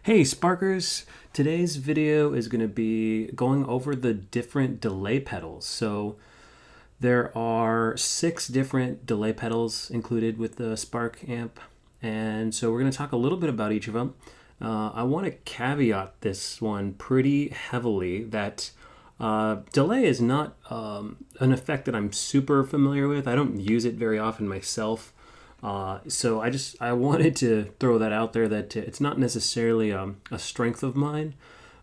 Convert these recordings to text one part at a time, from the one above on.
Hey Sparkers! Today's video is going to be going over the different delay pedals. So there are 6 different delay pedals included with the Spark amp, and so we're going to talk a little bit about each of them. I want to caveat this one pretty heavily that delay is not an effect that I'm super familiar with. I don't use it very often myself. So I wanted to throw that out there that it's not necessarily a strength of mine.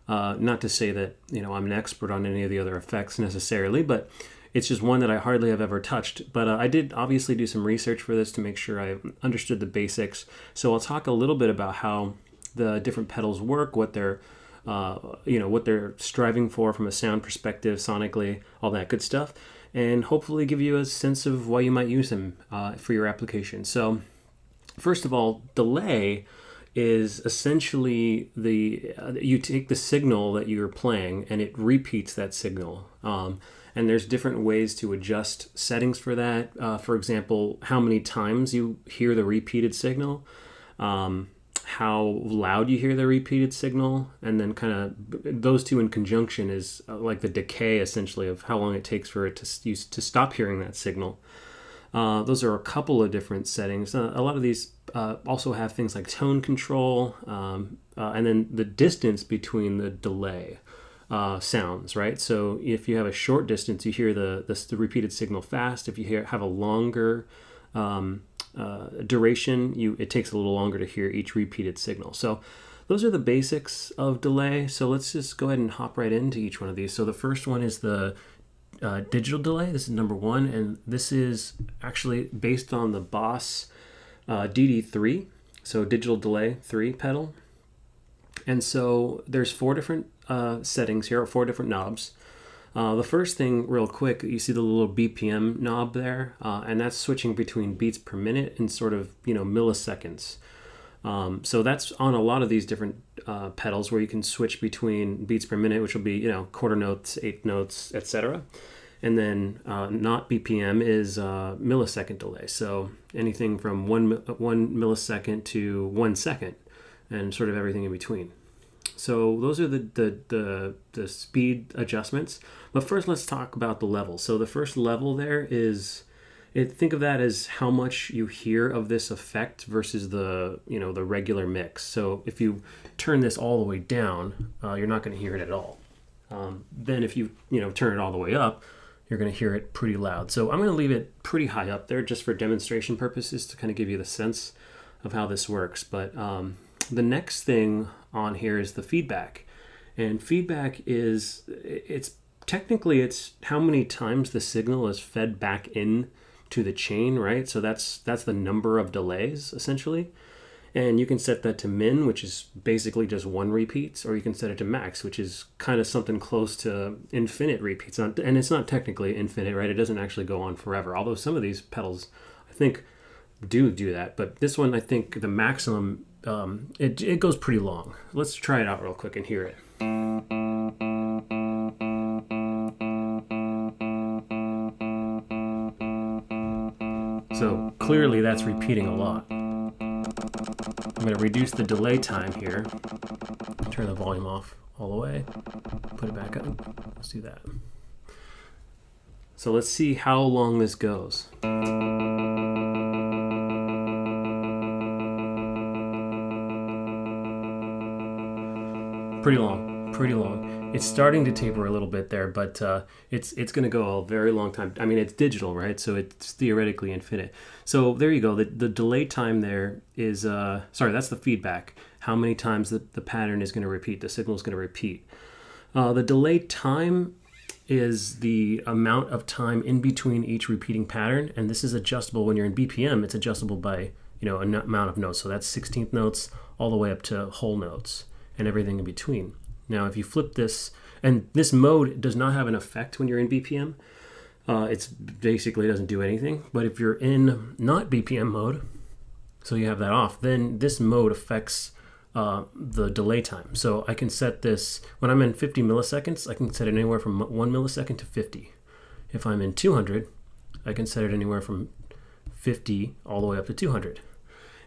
Not to say that I'm an expert on any of the other effects necessarily, but it's just one that I hardly have ever touched. But I did obviously do some research for this to make sure I understood the basics. So I'll talk a little bit about how the different pedals work, what they're what they're striving for from a sound perspective, sonically, all that good stuff, and hopefully give you a sense of why you might use them for your application. So first of all, delay is essentially you take the signal that you're playing and it repeats that signal. And there's different ways to adjust settings for that. For example, how many times you hear the repeated signal, how loud you hear the repeated signal, and then kind of those two in conjunction is like the decay essentially of how long it takes for it to stop hearing that signal. Those are a couple of different settings. A lot of these also have things like tone control, and then the distance between the delay sounds, right? So if you have a short distance, you hear the repeated signal fast. If you have a longer duration, it takes a little longer to hear each repeated signal. So those are the basics of delay. So let's just go ahead and hop right into each one of these. So the first one is the digital delay. This is number 1, and this is actually based on the Boss DD3, so digital delay 3 pedal. And so there's 4 different settings here, or 4 different knobs. The first thing, real quick, you see the little BPM knob there, and that's switching between beats per minute and sort of milliseconds. So that's on a lot of these different pedals where you can switch between beats per minute, which will be quarter notes, eighth notes, etc. And then not BPM is millisecond delay. So anything from one millisecond to 1 second, and sort of everything in between. So those are the speed adjustments. But first, let's talk about the level. So the first level there is, think of that as how much you hear of this effect versus the regular mix. So if you turn this all the way down, you're not going to hear it at all. Then if you turn it all the way up, you're going to hear it pretty loud. So I'm going to leave it pretty high up there just for demonstration purposes to kind of give you the sense of how this works. But the next thing on here is the feedback. And feedback is, it's how many times the signal is fed back in to the chain, right? So that's the number of delays essentially. And you can set that to min, which is basically just 1 repeats, or you can set it to max, which is kind of something close to infinite repeats. And it's not technically infinite, right? It doesn't actually go on forever. Although some of these pedals, I think, do that. But this one, I think the maximum, it goes pretty long. Let's try it out real quick and hear it. So clearly that's repeating a lot. I'm going to reduce the delay time here. Turn the volume off all the way. Put it back up. Let's do that. So let's see how long this goes. Pretty long. It's starting to taper a little bit there, but it's going to go a very long time. I mean, it's digital, right? So it's theoretically infinite. So there you go. The delay time there is, that's the feedback. How many times the pattern is going to repeat, the signal is going to repeat. The delay time is the amount of time in between each repeating pattern, and this is adjustable when you're in BPM. It's adjustable by an amount of notes. So that's 16th notes all the way up to whole notes and everything in between. Now, if you flip this, and this mode does not have an effect when you're in BPM. It's basically doesn't do anything. But if you're in not BPM mode, so you have that off, then this mode affects the delay time. So I can set this, when I'm in 50 milliseconds, I can set it anywhere from 1 millisecond to 50. If I'm in 200, I can set it anywhere from 50 all the way up to 200.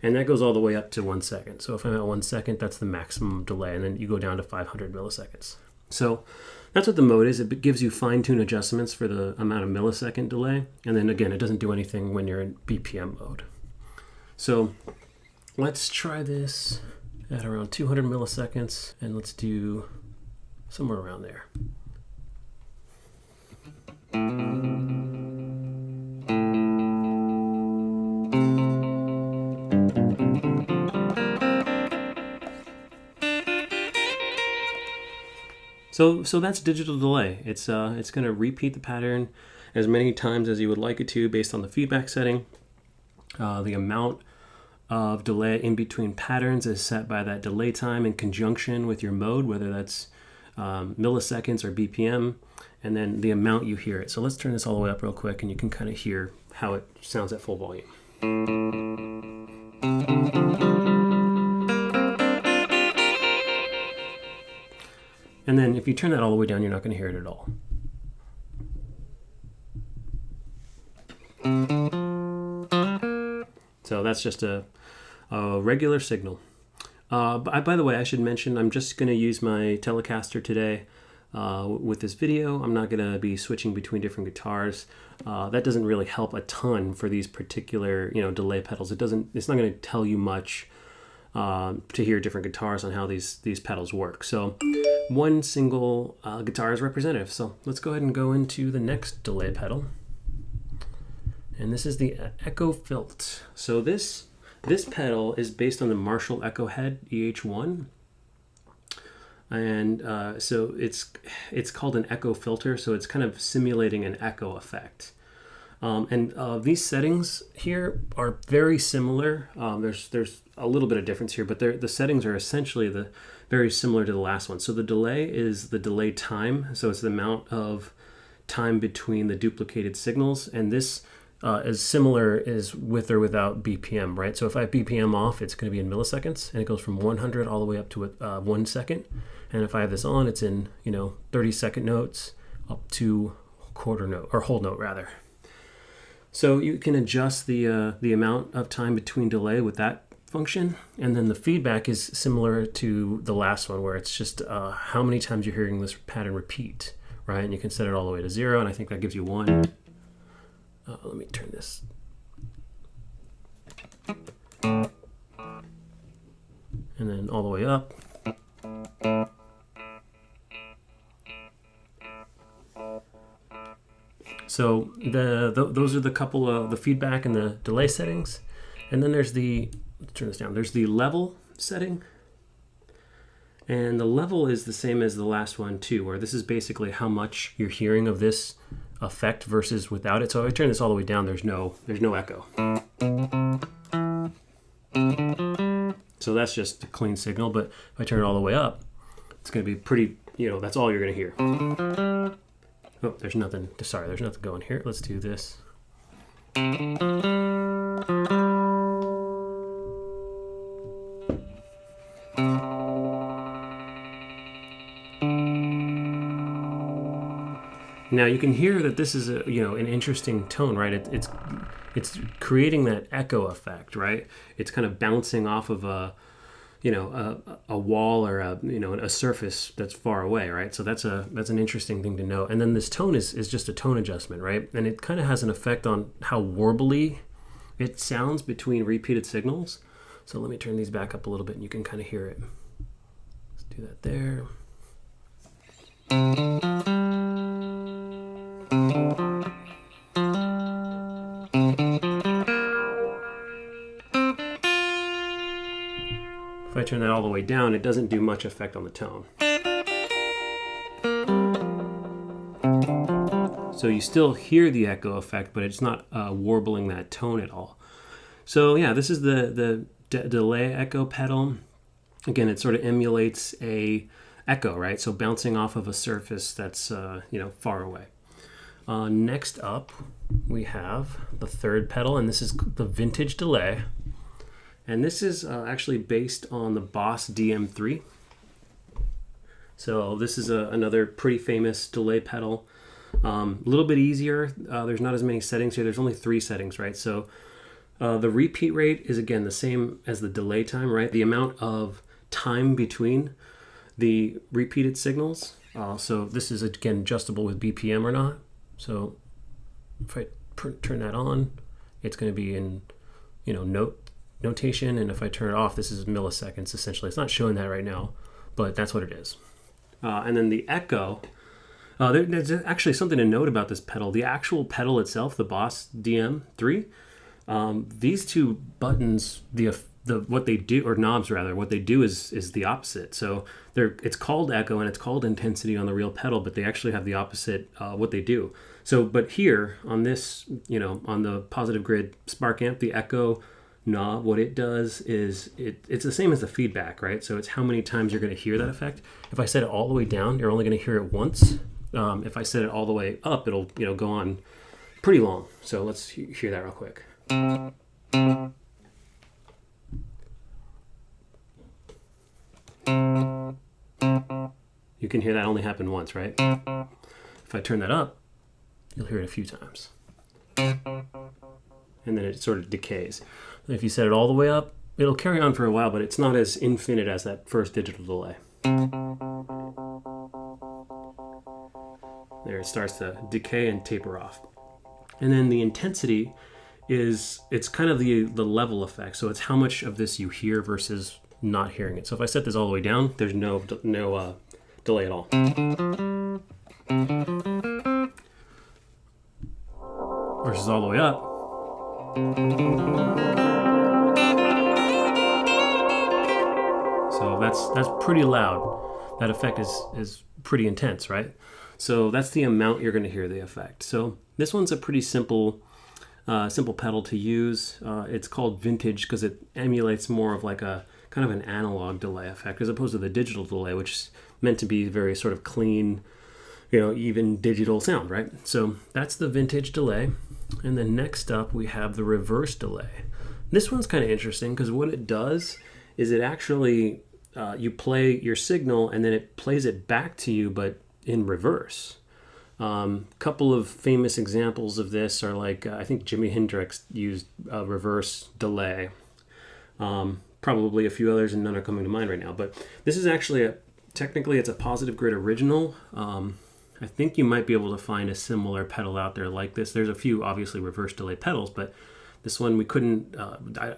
And that goes all the way up to 1 second. So if I'm at 1 second, that's the maximum delay. And then you go down to 500 milliseconds. So that's what the mode is. It gives you fine-tune adjustments for the amount of millisecond delay. And then again, it doesn't do anything when you're in BPM mode. So let's try this at around 200 milliseconds. And let's do somewhere around there. So that's digital delay. It's going to repeat the pattern as many times as you would like it to based on the feedback setting. The amount of delay in between patterns is set by that delay time in conjunction with your mode, whether that's milliseconds or BPM, and then the amount you hear it. So let's turn this all the way up real quick and you can kind of hear how it sounds at full volume. And then if you turn that all the way down, you're not going to hear it at all. So that's just a regular signal. By the way, I should mention I'm just going to use my Telecaster today with this video. I'm not going to be switching between different guitars. That doesn't really help a ton for these particular delay pedals. It's not going to tell you much to hear different guitars on how these pedals work. So one single guitar is representative. So let's go ahead and go into the next delay pedal. And this is the Echo Filter. So this pedal is based on the Marshall Echo Head EH1. And so it's called an echo filter. So it's kind of simulating an echo effect. These settings here are very similar. There's a little bit of difference here, but the settings are essentially very similar to the last one. So the delay is the delay time. So it's the amount of time between the duplicated signals. And this is similar as with or without BPM, right? So if I have BPM off, it's going to be in milliseconds, and it goes from 100 all the way up to 1 second. And if I have this on, it's in 30-second notes up to quarter note, or whole note rather. So you can adjust the amount of time between delay with that function, and then the feedback is similar to the last one, where it's just how many times you're hearing this pattern repeat, right? And you can set it all the way to 0, and I think that gives you 1. Let me turn this. And then all the way up. So those are the couple of the feedback and the delay settings. And then there's let's turn this down. There's the level setting. And the level is the same as the last one too, where this is basically how much you're hearing of this effect versus without it. So if I turn this all the way down, there's no echo. So that's just a clean signal, but if I turn it all the way up, it's going to be pretty, that's all you're going to hear. Oh, there's nothing going here. Let's do this. Now you can hear that this is an interesting tone, right? It's creating that echo effect, right? It's kind of bouncing off of a wall or a surface that's far away, right? So that's an interesting thing to know. And then this tone is just a tone adjustment, right? And it kind of has an effect on how warbly it sounds between repeated signals. So let me turn these back up a little bit and you can kind of hear it. Let's do that there. If I turn that all the way down, it doesn't do much effect on the tone. So you still hear the echo effect, but it's not warbling that tone at all. So yeah, this is the delay echo pedal. Again, it sort of emulates a echo, right? So bouncing off of a surface that's far away. Next up, we have the third pedal, and this is the vintage delay. And this is actually based on the Boss DM3. So this is another pretty famous delay pedal. A little bit easier. There's not as many settings here. There's only 3 settings, right? So The repeat rate is again the same as the delay time, right? The amount of time between the repeated signals. So this is again adjustable with BPM or not. So if I turn that on, it's going to be in, you know, notation, and if I turn it off, this is milliseconds essentially. It's not showing that right now, but that's what it is. And then the echo. There's actually something to note about this pedal. The actual pedal itself, the Boss DM3, these two buttons, what they do, or knobs rather, what they do is the opposite. So it's called echo and it's called intensity on the real pedal, but they actually have the opposite what they do. So, but here on this, you know, on the Positive Grid Spark Amp, the echo knob, what it does is it's the same as the feedback, right? So it's how many times you're going to hear that effect. If I set it all the way down, you're only going to hear it once. If I set it all the way up, it'll, you know, go on pretty long. So let's hear that real quick. You can hear that only happen once, right? If I turn that up, you'll hear it a few times. And then it sort of decays. If you set it all the way up, it'll carry on for a while, but it's not as infinite as that first digital delay. There, it starts to decay and taper off. And then the intensity it's kind of the level effect. So it's how much of this you hear versus not hearing it. So if I set this all the way down, there's no delay at all. Versus all the way up. So that's pretty loud. That effect is pretty intense, right? So that's the amount you're going to hear the effect. So this one's a pretty simple pedal to use. It's called vintage because it emulates more of like a kind of an analog delay effect as opposed to the digital delay, which is meant to be very sort of clean, you know, even digital sound, right? So that's the vintage delay. And then next up we have the reverse delay. This one's kind of interesting because what it does is it actually, you play your signal and then it plays it back to you, but in reverse. Couple of famous examples of this are like, I think Jimi Hendrix used a reverse delay. Probably a few others and none are coming to mind right now, but this is actually technically it's a Positive Grid original. I think you might be able to find a similar pedal out there like this. There's a few obviously reverse delay pedals, but this one we couldn't,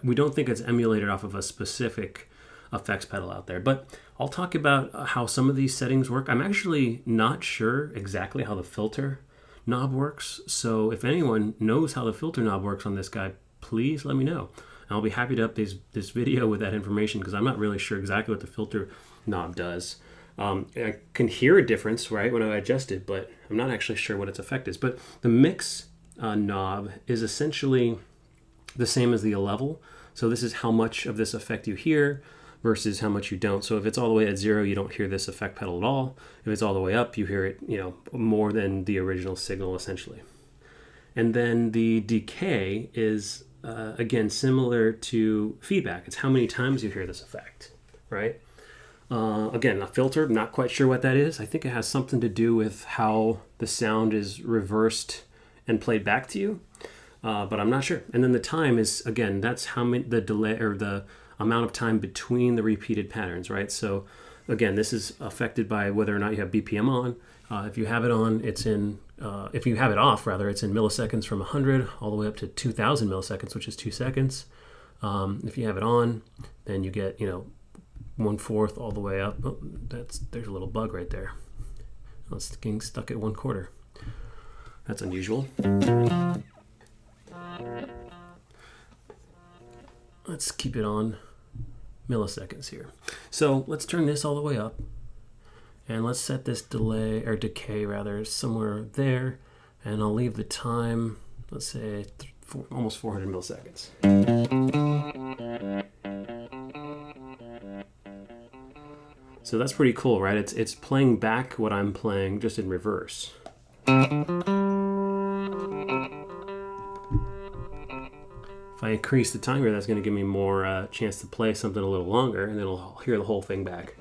we don't think it's emulated off of a specific effects pedal out there. But I'll talk about how some of these settings work. I'm actually not sure exactly how the filter knob works. So if anyone knows how the filter knob works on this guy, please let me know. And I'll be happy to update this video with that information because I'm not really sure exactly what the filter knob does. I can hear a difference, right, when I adjust it, but I'm not actually sure what its effect is. But the mix knob is essentially the same as the level. So this is how much of this effect you hear versus how much you don't. So if it's all the way at 0, you don't hear this effect pedal at all. If it's all the way up, you hear it, you know, more than the original signal essentially. And then the decay is, again, similar to feedback. It's how many times you hear this effect, right? Again, a filter, not quite sure what that is. I think it has something to do with how the sound is reversed and played back to you, but I'm not sure. And then the time is, again, that's how many, the delay or the amount of time between the repeated patterns, right? So again, this is affected by whether or not you have BPM on. If you have it on, it's in, if you have it off rather, it's in milliseconds from 100 all the way up to 2000 milliseconds, which is 2 seconds. If you have it on, then you get, you know, 1/4 all the way up. Oh, there's a little bug right there. It's getting stuck at 1/4. That's unusual. Let's keep it on milliseconds here. So let's turn this all the way up and let's set this delay or decay rather somewhere there, and I'll leave the time, let's say almost 400 milliseconds. So that's pretty cool, right? It's playing back what I'm playing just in reverse. If I increase the timer, that's going to give me more chance to play something a little longer, and then I'll hear the whole thing back.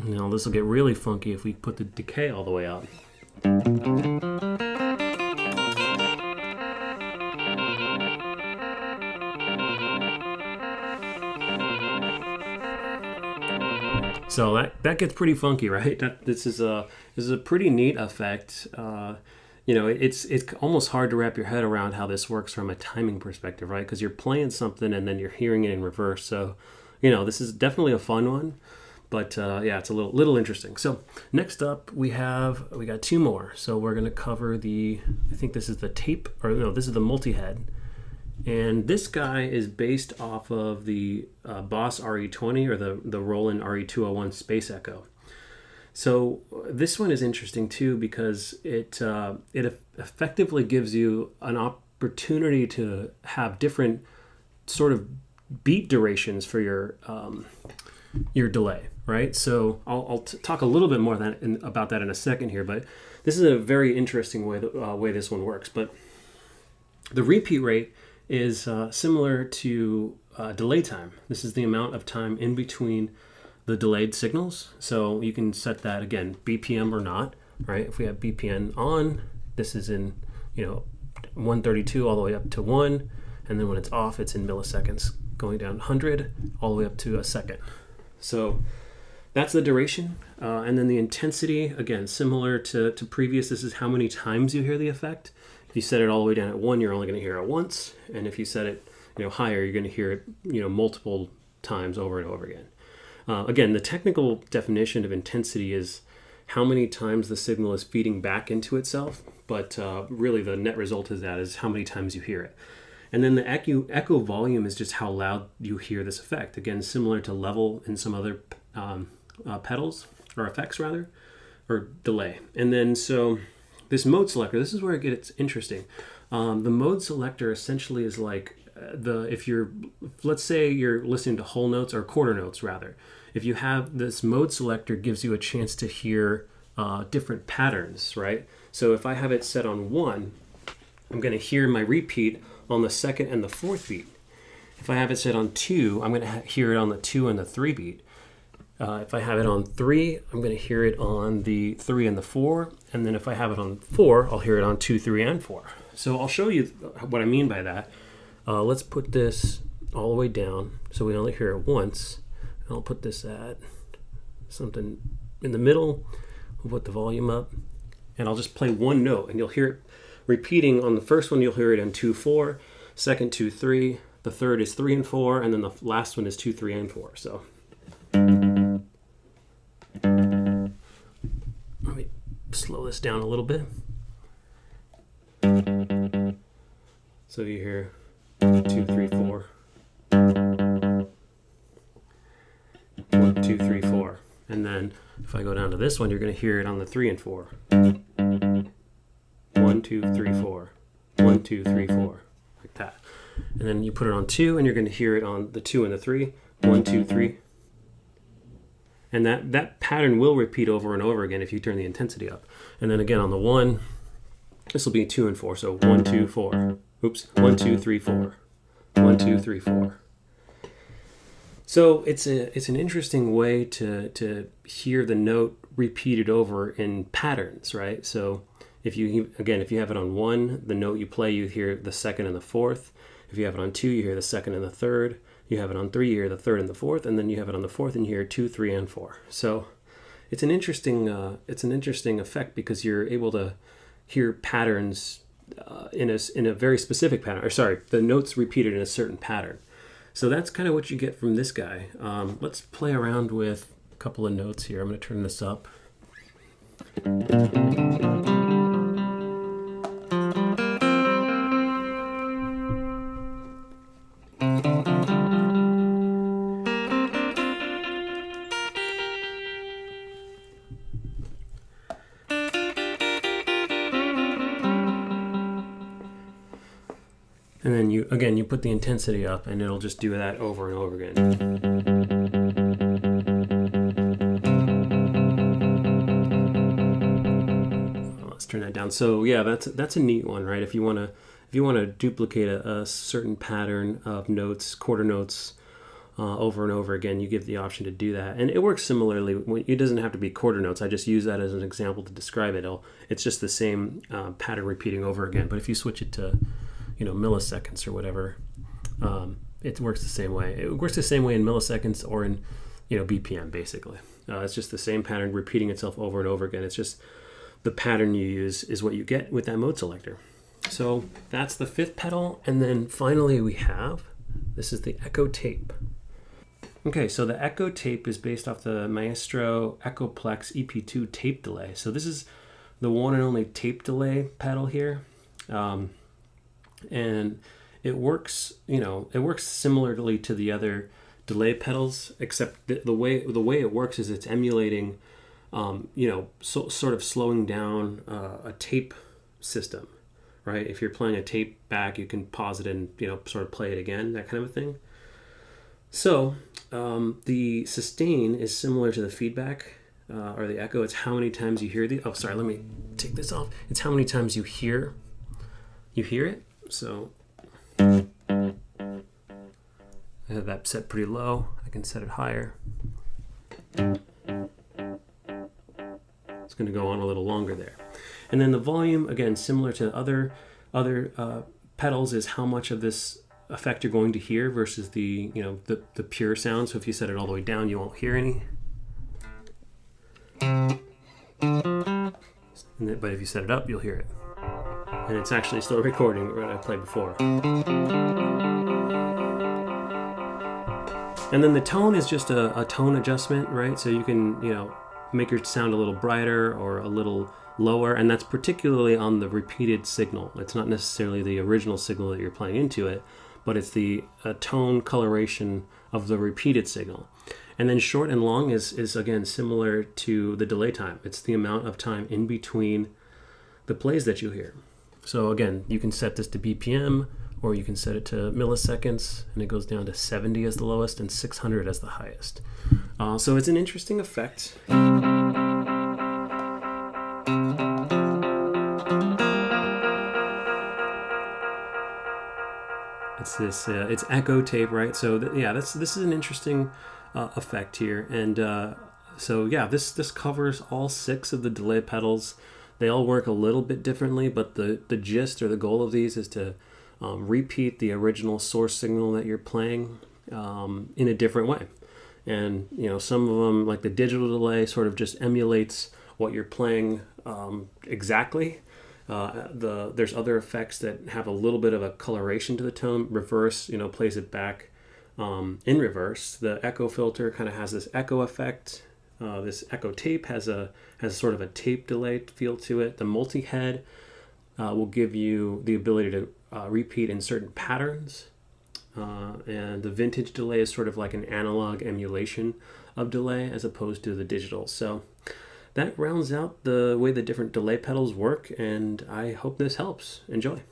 Now this will get really funky if we put the decay all the way up. So that gets pretty funky, right? This is a pretty neat effect. It's almost hard to wrap your head around how this works from a timing perspective, right? Because you're playing something and then you're hearing it in reverse. So, this is definitely a fun one. But yeah, it's a little interesting. So next up, we got two more. So we're going to cover I think this is the tape, or no, this is the multi-head. And this guy is based off of the Boss RE20 or the Roland RE201 Space Echo. So this one is interesting too because it effectively gives you an opportunity to have different sort of beat durations for your delay, right? So I'll talk a little bit more about that in a second here, but this is a very interesting way this one works. But the repeat rate is similar to delay time. This is the amount of time in between the delayed signals. So you can set that again, BPM or not, right? If we have BPM on, this is in 132 all the way up to 1, and then when it's off, it's in milliseconds, going down 100 all the way up to a second. So that's the duration, and then the intensity, again, similar to previous. This is how many times you hear the effect. If you set it all the way down at 1, you're only going to hear it once, and if you set it higher, you're going to hear it multiple times over and over again. Again, the technical definition of intensity is how many times the signal is feeding back into itself, but really the net result is how many times you hear it. And then the echo volume is just how loud you hear this effect. Again, similar to level in some other pedals, or effects rather, or delay. And then so this mode selector, this is where it gets interesting. The mode selector essentially is like let's say you're listening to whole notes or quarter notes rather. If you have this mode selector, gives you a chance to hear different patterns, right? So if I have it set on 1, I'm going to hear my repeat on the second and the fourth beat. If I have it set on 2, I'm going to hear it on the 2 and the 3 beat. If I have it on 3, I'm going to hear it on the 3 and the 4. And then if I have it on 4, I'll hear it on 2, 3, and 4. So I'll show you what I mean by that. Let's put this all the way down so we only hear it once. And I'll put this at something in the middle. We'll put the volume up. And I'll just play one note. And you'll hear it repeating. On the first one, you'll hear it in 2, 4. Second, 2, 3. The third is 3 and 4. And then the last one is 2, 3, and 4. So let me slow this down a little bit. So you hear 2, 3, 4. 1, 2, 3, 4. And then if I go down to this one, you're going to hear it on the 3 and 4. 1, 2, 3, 4. 1, 2, 3, 4. Like that. And then you put it on 2, and you're going to hear it on the 2 and the 3. 1, 2, 3. And that pattern will repeat over and over again if you turn the intensity up. And then again on the 1, this will be 2 and 4. So 1, 2, 4. Oops. 1, 2, 3, 4. 1, 2, 3, 4. So it's an interesting way to hear the note repeated over in patterns, right? So if you have it on 1, the note you play, you hear the second and the fourth. If you have it on 2, you hear the second and the third. You have it on 3, you hear the third and the fourth, and then you have it on the fourth, and you hear 2, 3, and 4. So it's an interesting effect because you're able to hear patterns in a very specific pattern. Or sorry, the notes repeated in a certain pattern. So that's kind of what you get from this guy. Let's play around with a couple of notes here. I'm going to turn this up. And then you put the intensity up, and it'll just do that over and over again. Let's turn that down. So yeah, that's a neat one, right? If you want to duplicate a certain pattern of notes, quarter notes, over and over again. You give the option to do that, and it works similarly. It doesn't have to be quarter notes. I just use that as an example to describe it. It's just the same pattern repeating over again. But if you switch it to, milliseconds or whatever, it works the same way. It works the same way in milliseconds or in, BPM basically. It's just the same pattern repeating itself over and over again. It's just the pattern you use is what you get with that mode selector. So that's the fifth pedal, and then finally this is the Echo Tape. Okay, so the Echo Tape is based off the Maestro Echoplex EP2 tape delay. So this is the one and only tape delay pedal here. And it works, it works similarly to the other delay pedals, except the way it works is it's emulating, sort of slowing down a tape system, right? If you're playing a tape back, you can pause it and, sort of play it again, that kind of a thing. So the sustain is similar to the feedback or the echo. It's how many times you hear let me take this off. It's how many times you hear it. So I have that set pretty low. I can set it higher. It's going to go on a little longer there. And then the volume, again, similar to other pedals, is how much of this effect you're going to hear versus the pure sound. So if you set it all the way down, you won't hear any. But if you set it up, you'll hear it. And it's actually still recording what I played before. And then the tone is just a tone adjustment, right? So you can, make your sound a little brighter or a little lower, and that's particularly on the repeated signal. It's not necessarily the original signal that you're playing into it, but it's the tone coloration of the repeated signal. And then short and long is again similar to the delay time. It's the amount of time in between the plays that you hear. So again, you can set this to BPM, or you can set it to milliseconds, and it goes down to 70 as the lowest and 600 as the highest. So it's an interesting effect. It's Echo Tape, right? So this is an interesting effect here, and this covers all 6 of the delay pedals. They all work a little bit differently, but the gist or the goal of these is to repeat the original source signal that you're playing in a different way. And some of them, like the digital delay, sort of just emulates what you're playing exactly. There's other effects that have a little bit of a coloration to the tone. Reverse, plays it back in reverse. The echo filter kind of has this echo effect. This Echo Tape has sort of a tape delay feel to it. The multi-head will give you the ability to repeat in certain patterns. And the vintage delay is sort of like an analog emulation of delay as opposed to the digital. So that rounds out the way the different delay pedals work, and I hope this helps. Enjoy.